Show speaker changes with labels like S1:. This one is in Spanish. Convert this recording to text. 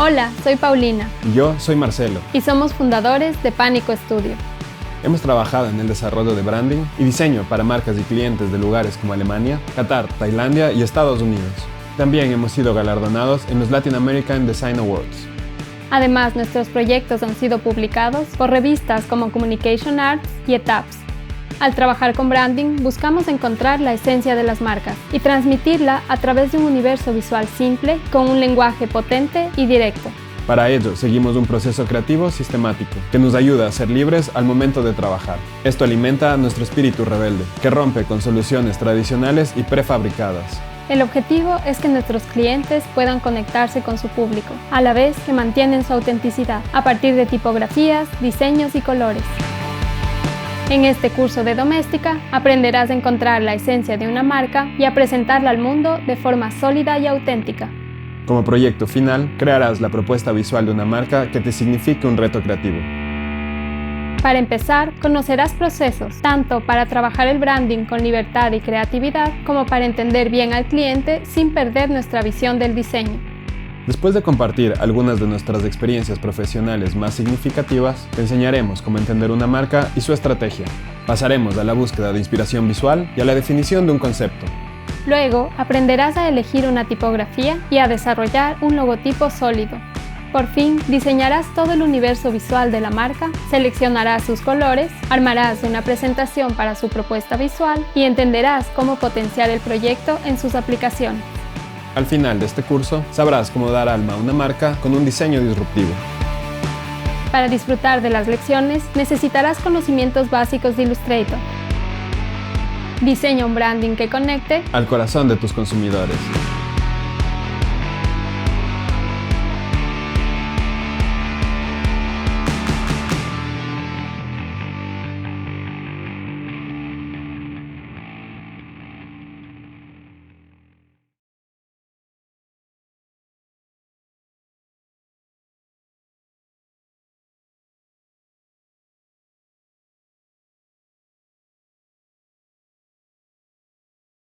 S1: Hola, soy Paulina.
S2: Y yo soy Marcelo.
S1: Y somos fundadores de Pánico Studio.
S2: Hemos trabajado en el desarrollo de branding y diseño para marcas y clientes de lugares como Alemania, Qatar, Tailandia y Estados Unidos. También hemos sido galardonados en los Latin American Design Awards.
S1: Además, nuestros proyectos han sido publicados por revistas como Communication Arts y ETAPS. Al trabajar con branding, buscamos encontrar la esencia de las marcas y transmitirla a través de un universo visual simple con un lenguaje potente y directo.
S2: Para ello, seguimos un proceso creativo sistemático que nos ayuda a ser libres al momento de trabajar. Esto alimenta nuestro espíritu rebelde, que rompe con soluciones tradicionales y prefabricadas.
S1: El objetivo es que nuestros clientes puedan conectarse con su público, a la vez que mantienen su autenticidad, a partir de tipografías, diseños y colores. En este curso de doméstica, aprenderás a encontrar la esencia de una marca y a presentarla al mundo de forma sólida y auténtica.
S2: Como proyecto final, crearás la propuesta visual de una marca que te signifique un reto creativo.
S1: Para empezar, conocerás procesos, tanto para trabajar el branding con libertad y creatividad, como para entender bien al cliente sin perder nuestra visión del diseño.
S2: Después de compartir algunas de nuestras experiencias profesionales más significativas, te enseñaremos cómo entender una marca y su estrategia. Pasaremos a la búsqueda de inspiración visual y a la definición de un concepto.
S1: Luego, aprenderás a elegir una tipografía y a desarrollar un logotipo sólido. Por fin, diseñarás todo el universo visual de la marca, seleccionarás sus colores, armarás una presentación para su propuesta visual y entenderás cómo potenciar el proyecto en sus aplicaciones.
S2: Al final de este curso, sabrás cómo dar alma a una marca con un diseño disruptivo.
S1: Para disfrutar de las lecciones, necesitarás conocimientos básicos de Illustrator. Diseña un branding que conecte
S2: al corazón de tus consumidores.